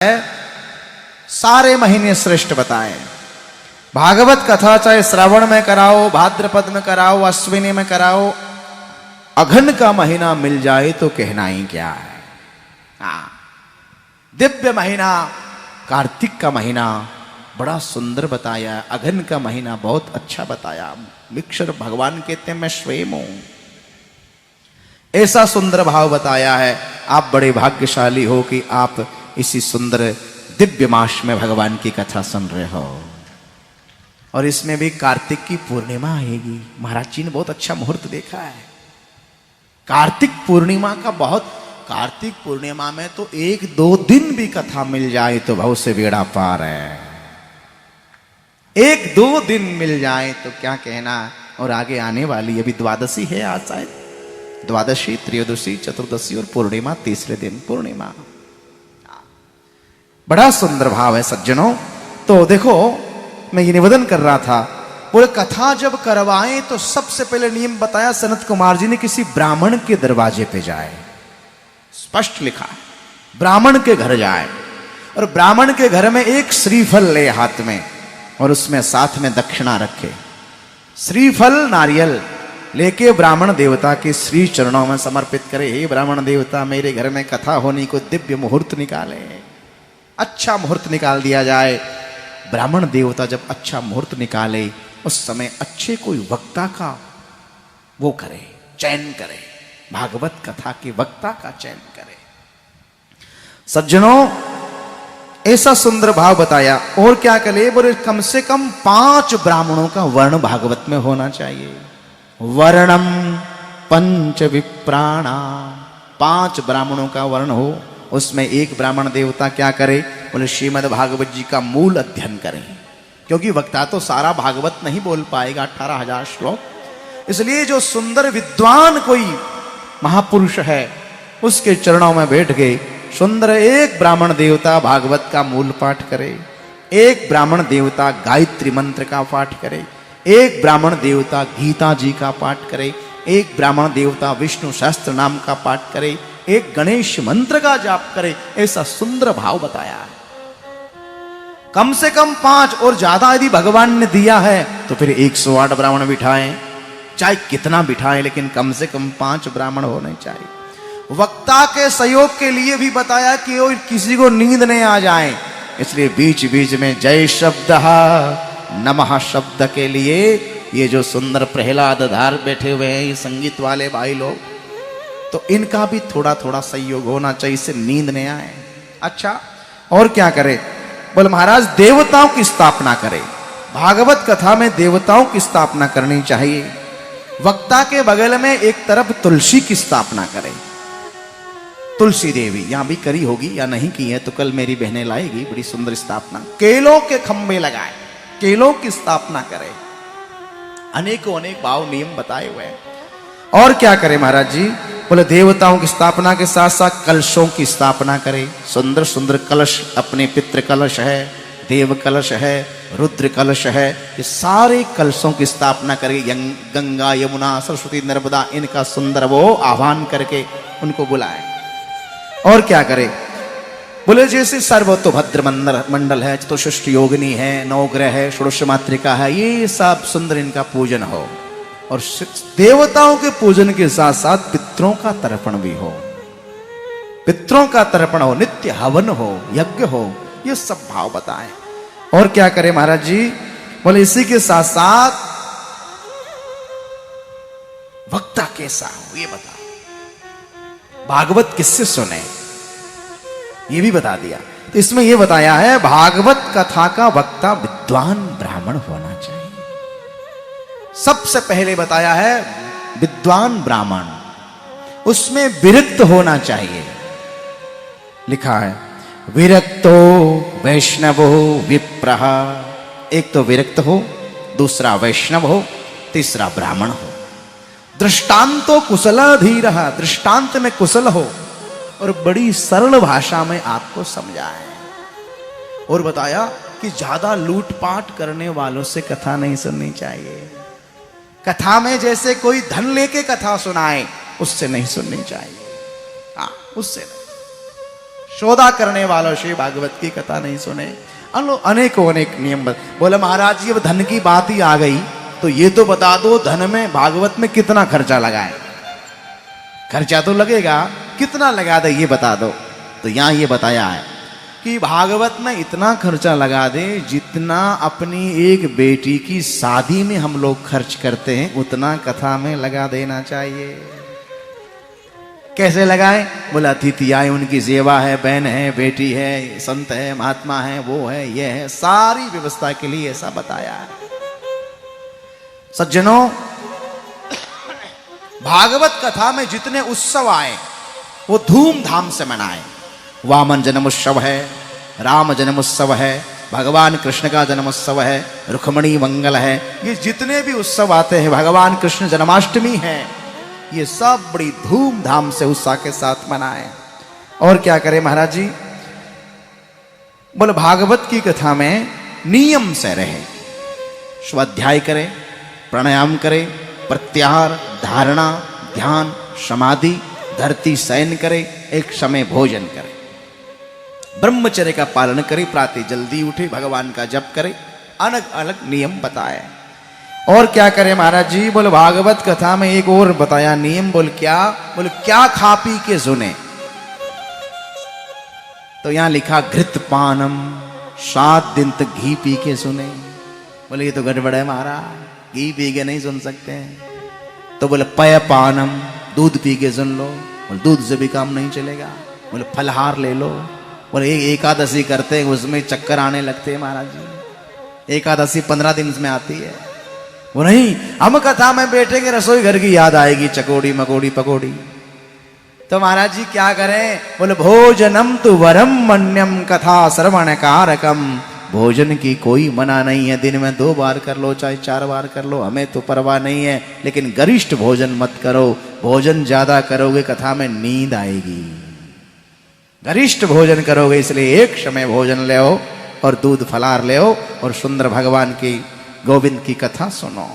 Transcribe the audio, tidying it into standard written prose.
सारे महीने श्रेष्ठ बताए। भागवत कथा चाहे श्रावण में कराओ, भाद्रपद में कराओ, अश्विनी में कराओ, अघन का महीना मिल जाए तो कहना ही क्या है। हाँ, दिव्य महीना कार्तिक का महीना बड़ा सुंदर बताया, अघन का महीना बहुत अच्छा बताया। मिक्षर भगवान कहते हैं मैं स्वयं हूं, ऐसा सुंदर भाव बताया है। आप बड़े भाग्यशाली हो कि आप इसी सुंदर दिव्य मास में भगवान की कथा सुन रहे हो। और इसमें भी कार्तिक की पूर्णिमा आएगी। महाराज जी ने बहुत अच्छा मुहूर्त देखा है कार्तिक पूर्णिमा का। कार्तिक पूर्णिमा में तो 1-2 दिन भी कथा मिल जाए तो भाव से बेड़ा पार है। 1-2 दिन मिल जाए तो क्या कहना। और आगे आने वाली अभी द्वादशी है आज, शायद द्वादशी, त्रयोदशी, चतुर्दशी और पूर्णिमा, तीसरे दिन पूर्णिमा। बड़ा सुंदर भाव है सज्जनों। तो देखो, मैं ये निवेदन कर रहा था, बोले कथा जब करवाएं तो सबसे पहले नियम बताया सनत कुमार जी ने, किसी ब्राह्मण के दरवाजे पे जाए। स्पष्ट लिखा है, ब्राह्मण के घर जाए और ब्राह्मण के घर में एक श्रीफल ले हाथ में और उसमें साथ में दक्षिणा रखे। श्रीफल नारियल लेके ब्राह्मण देवता के श्री चरणों में समर्पित करे। हे ब्राह्मण देवता, मेरे घर में कथा होने को दिव्य मुहूर्त निकाले। अच्छा मुहूर्त निकाल दिया जाए। ब्राह्मण देवता जब अच्छा मुहूर्त निकाले उस समय अच्छे कोई वक्ता का वो करे, चयन करे, भागवत कथा के वक्ता का चयन करे। सज्जनों, ऐसा सुंदर भाव बताया। और क्या करे, बोले कम से कम 5 ब्राह्मणों का वर्ण भागवत में होना चाहिए। वर्णम 5 विप्राणा, 5 ब्राह्मणों का वर्ण हो। उसमें एक ब्राह्मण देवता क्या करे, बोले श्रीमद् भागवत जी का मूल अध्ययन करें, क्योंकि वक्ता तो सारा भागवत नहीं बोल पाएगा, 18,000 श्लोक। इसलिए जो सुंदर विद्वान कोई महापुरुष है उसके चरणों में बैठ गए। सुंदर एक ब्राह्मण देवता भागवत का मूल पाठ करे, एक ब्राह्मण देवता गायत्री मंत्र का पाठ करे, एक ब्राह्मण देवता गीता जी का पाठ करे, एक ब्राह्मण देवता विष्णु सहस्त्र नाम का पाठ करे, एक गणेश मंत्र का जाप करे। ऐसा सुंदर भाव बताया है। कम से कम 5, और ज्यादा यदि भगवान ने दिया है तो फिर 108 ब्राह्मण बिठाएं, चाहे कितना बिठाएं, लेकिन कम से कम 5 ब्राह्मण होने चाहिए। वक्ता के सहयोग के लिए भी बताया कि वो किसी को नींद नहीं आ जाए, इसलिए बीच बीच में जय शब्द नमः शब्द के लिए ये जो सुंदर प्रहलाद धार बैठे हुए हैं, ये संगीत वाले भाई लोग, तो इनका भी थोड़ा थोड़ा सहयोग होना चाहिए, इससे नींद नहीं आए। अच्छा, और क्या करे, बोले महाराज देवताओं की स्थापना करे। भागवत कथा में देवताओं की स्थापना करनी चाहिए। वक्ता के बगल में एक तरफ तुलसी की स्थापना करे। तुलसी देवी यहां भी करी होगी या नहीं की है तो कल मेरी बहनें लाएगी, बड़ी सुंदर स्थापना। केलों के खंभे लगाए, केलों की स्थापना करे। अनेकों अनेक भाव नियम बताए हुए हैं। और क्या करे महाराज जी, बोले देवताओं की स्थापना के साथ साथ कलशों की स्थापना करे। सुंदर सुंदर कलश, अपने पितृ कलश है, देव कलश है, रुद्र कलश है, ये सारे कलशों की स्थापना करे। गंगा, यमुना, सरस्वती, नर्मदा, इनका सुंदर वो आह्वान करके उनको बुलाए। और क्या करे, बोले जैसे सर्वतोभद्र मंडल है, चतुष्ट योगिनी है, नवग्रह है, षोडश मातृका है, ये सब सुंदर इनका पूजन हो। और देवताओं के पूजन के साथ साथ पितरों का तर्पण भी हो, पितरों का तर्पण हो, नित्य हवन हो, यज्ञ हो, ये सब भाव बताएं। और क्या करे महाराज जी, बोले इसी के साथ साथ वक्ता कैसा हो ये बताओ। भागवत किससे सुने ये भी बता दिया। तो इसमें ये बताया है भागवत कथा का वक्ता विद्वान ब्राह्मण होना चाहिए। सबसे पहले बताया है विद्वान ब्राह्मण, उसमें विरक्त होना चाहिए। लिखा है विरक्तो वैष्णवो विप्रः, एक तो विरक्त हो, दूसरा वैष्णव हो, तीसरा ब्राह्मण हो। दृष्टांतो कुशलाधीरः, दृष्टांत में कुशल हो और बड़ी सरल भाषा में आपको समझाए। और बताया कि ज्यादा लूटपाट करने वालों से कथा नहीं सुननी चाहिए। कथा में जैसे कोई धन लेके कथा सुनाए उससे नहीं सुननी चाहिए। हाँ, उससे नहीं। सौदा करने वालों से भागवत की कथा नहीं सुने। अनेकों अनेक नियम बोले महाराज जी अब धन की बात ही आ गई तो ये तो बता दो धन में भागवत में कितना खर्चा लगाए। खर्चा तो लगेगा, कितना लगा दे ये बता दो। तो यहां ये बताया है कि भागवत में इतना खर्चा लगा दे जितना अपनी एक बेटी की शादी में हम लोग खर्च करते हैं उतना कथा में लगा देना चाहिए। कैसे लगाए? बोला अतिथि आए उनकी सेवा है, बहन है, बेटी है, संत है, महात्मा है, वो है, ये है, सारी व्यवस्था के लिए ऐसा बताया है। सज्जनों, भागवत कथा में जितने उत्सव आए वो धूमधाम से मनाए। वामन जन्मोत्सव है, राम जन्मोत्सव है, भगवान कृष्ण का जन्मोत्सव है, रुक्मिणी मंगल है, ये जितने भी उत्सव आते हैं, भगवान कृष्ण जन्माष्टमी है, ये सब बड़ी धूमधाम से उत्साह के साथ मनाए। और क्या करें महाराज जी? बोले भागवत की कथा में नियम से रहे, स्वाध्याय करे, प्राणायाम करे, प्रत्याहार, धारणा, ध्यान, समाधि, धरती शयन करे, एक समय भोजन करे, ब्रह्मचर्य का पालन करे, प्रातः जल्दी उठे, भगवान का जप करे, अलग अलग नियम बताए। और क्या करे महाराज जी? बोले भागवत कथा में एक और बताया नियम। बोले क्या? बोले क्या खा पी के सुने। तो यहां लिखा घृत पानम, 7 दिन तक घी पी के सुने। बोले ये तो गड़बड़ है महाराज, घी पी के नहीं सुन सकते हैं। तो बोले पय पानम, दूध पी के सुन लो। बोले दूध से भी काम नहीं चलेगा। बोले फलहार ले लो। बोले एकादशी करते हैं उसमें चक्कर आने लगते हैं महाराज जी, एकादशी 15 दिन में आती है। वो नहीं, हम कथा में बैठेंगे रसोई घर की याद आएगी, चकोड़ी मकोड़ी पकोड़ी। तो महाराज जी क्या करें? बोले भोजनम तु वरम मन्यम कथा श्रवण कारकम। भोजन की कोई मना नहीं है, दिन में 2 बार कर लो चाहे 4 बार कर लो, हमें तो परवाह नहीं है, लेकिन गरिष्ठ भोजन मत करो। भोजन ज्यादा करोगे कथा में नींद आएगी। गरिष्ठ भोजन करोगे, इसलिए एक समय भोजन ले और दूध फलार ले और सुंदर भगवान की गोविंद की कथा सुनो।